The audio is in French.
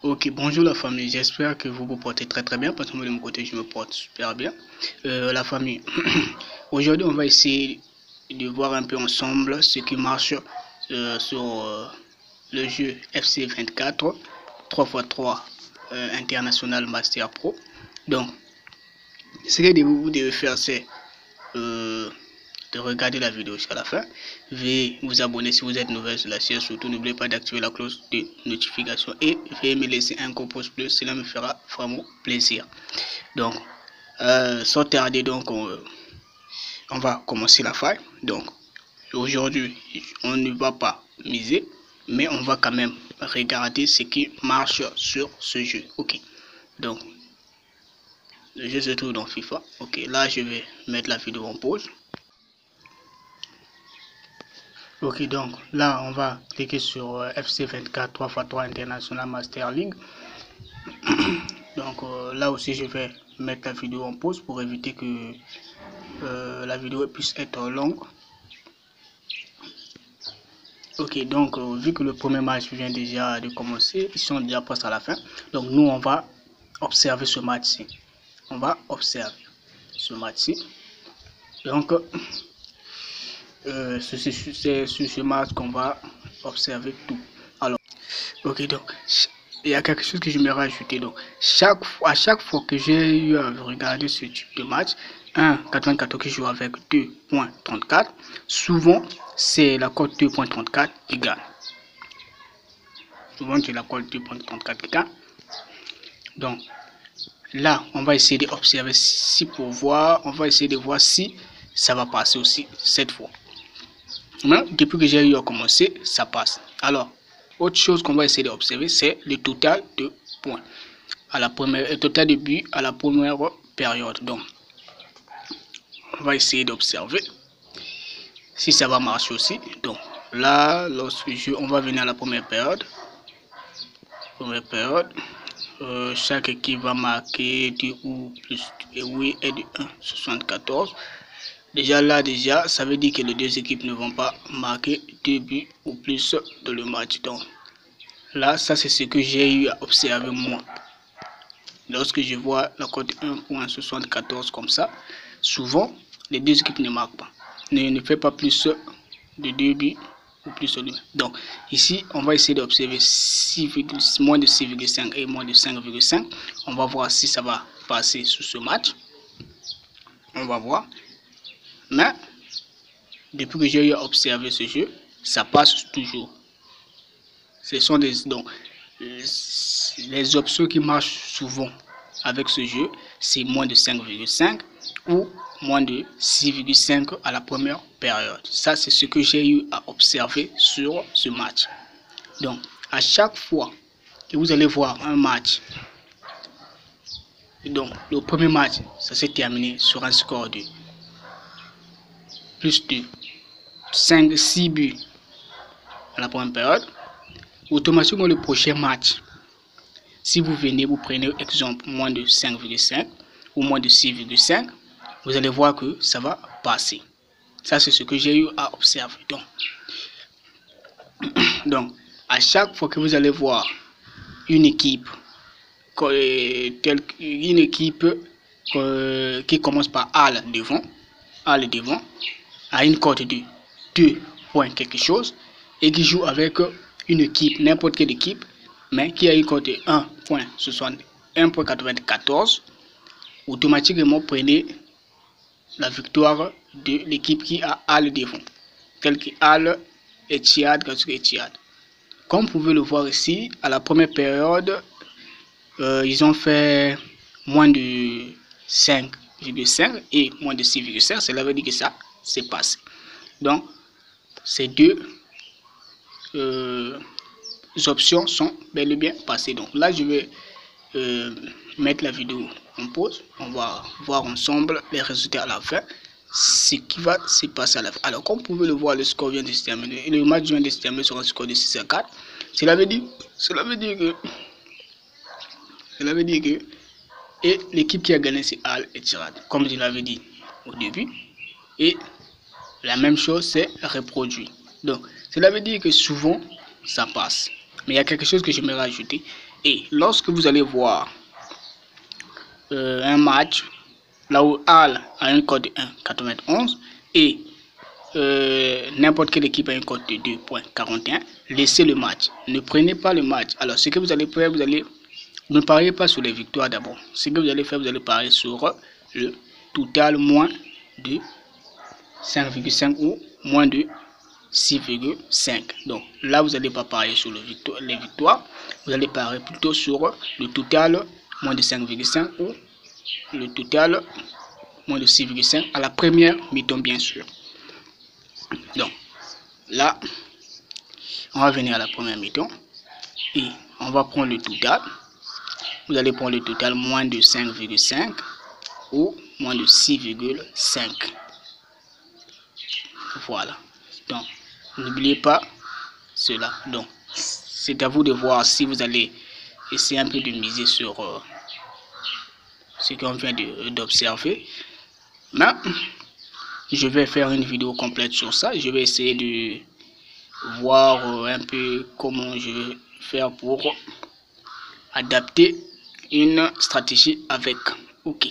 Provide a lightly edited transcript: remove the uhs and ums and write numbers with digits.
Ok, bonjour la famille, j'espère que vous vous portez très bien, parce que moi de mon côté je me porte super bien. La famille, aujourd'hui on va essayer de voir un peu ensemble ce qui marche sur le jeu FC24 3x3 International Master Pro. Donc, ce que vous devez faire c'est de regarder la vidéo jusqu'à la fin. Veuillez vous abonner si vous êtes nouvelle sur la chaîne. Surtout, n'oubliez pas d'activer la cloche de notification et veuillez me laisser un gros pouce bleu. Cela me fera vraiment plaisir. Donc, sans tarder, donc, on va commencer la faille. Donc, aujourd'hui, on ne va pas miser, mais on va quand même regarder ce qui marche sur ce jeu. Ok. Donc, le jeu se trouve dans FIFA. Ok, là, je vais mettre la vidéo en pause. Ok, donc là on va cliquer sur FC24 3x3 International Master League. Donc là aussi je vais mettre la vidéo en pause pour éviter que la vidéo puisse être longue. Ok, donc vu que le premier match vient déjà de commencer, ils sont déjà presque à la fin. Donc nous on va observer ce match-ci. On va observer ce match-ci. Donc c'est sur ce match qu'on va observer tout. Alors, ok, donc il y a quelque chose que je me rajouter. Donc, à chaque fois que j'ai eu à regarder ce type de match, 1,94 qui joue avec 2,34, souvent c'est la cote 2,34 qui gagne. Souvent c'est la cote 2,34 qui gagne. Donc, là, on va essayer d'observer si pour voir, on va essayer de voir si ça va passer aussi cette fois. Mais depuis que j'ai eu à commencer, ça passe. Alors, autre chose qu'on va essayer d'observer, c'est le total de points. Le total de buts à la première période. Donc, on va essayer d'observer si ça va marcher aussi. Donc, là, lorsque on va venir à la première période. Chaque équipe va marquer 2 ou plus de 8 et de 1,74. Déjà, ça veut dire que les deux équipes ne vont pas marquer 2 buts ou plus dans le match. Donc, là, ça c'est ce que j'ai eu à observer moi. Lorsque je vois la cote 1,74 comme ça, souvent, les deux équipes ne marquent pas. Ne fait pas plus de 2 buts ou plus de 2. Donc, ici, on va essayer d'observer moins de 6,5 et moins de 5,5. On va voir si ça va passer sur ce match. On va voir. Mais, depuis que j'ai eu à observer ce jeu, ça passe toujours. Ce sont donc, les options qui marchent souvent avec ce jeu, c'est moins de 5,5 ou moins de 6,5 à la première période. Ça, c'est ce que j'ai eu à observer sur ce match. Donc, à chaque fois que vous allez voir un match, donc le premier match, ça s'est terminé sur un score de plus de 6 buts à la première période. Automatiquement, le prochain match, si vous venez, vous prenez exemple moins de 5,5 ou moins de 6,5, vous allez voir que ça va passer. Ça, c'est ce que j'ai eu à observer. Donc, à chaque fois que vous allez voir une équipe, qui commence par A devant, à une cote de 2 points quelque chose, et qui joue avec une équipe, n'importe quelle équipe, mais qui a une cote de 1,94, automatiquement prenez la victoire de l'équipe qui a Al devant, tel que Al, Etihad, Etihad. Comme vous pouvez le voir ici, à la première période, ils ont fait moins de 5,5 et moins de 6,5. Cela veut dire que ça s'est passé. Donc, ces deux options sont bel et bien passées. Donc là, je vais mettre la vidéo en pause. On va voir ensemble les résultats à la fin, ce qui va se passer à la fin. Alors, comme vous pouvez le voir, le score vient de se terminer. Le match vient de se terminer sur un score de 6-4. Cela veut dire que et l'équipe qui a gagné, c'est Al Etihad, comme je l'avais dit au début. Et la même chose s'est reproduit. Donc, cela veut dire que souvent, ça passe. Mais il y a quelque chose que je me rajouter. Et lorsque vous allez voir un match, là où Al a une cote de 1,91 et n'importe quelle équipe a une cote de 2,41, laissez le match. Ne prenez pas le match. Alors, ce que vous allez faire, ne pariez pas sur les victoires d'abord. Ce que vous allez faire, vous allez parier sur le total moins de 5,5 ou moins de 6,5. Donc là, vous n'allez pas parier sur les victoires. Vous allez parier plutôt sur le total moins de 5,5 ou le total moins de 6,5 à la première mi-temps, bien sûr. Donc là, on va venir à la première mi-temps et on va prendre le total. Vous allez prendre le total moins de 5,5 ou moins de 6,5. Voilà. Donc, n'oubliez pas cela. Donc, c'est à vous de voir si vous allez essayer un peu de miser sur ce qu'on vient d'observer. Mais je vais faire une vidéo complète sur ça. Je vais essayer de voir un peu comment je vais faire pour adapter une stratégie avec. Ok.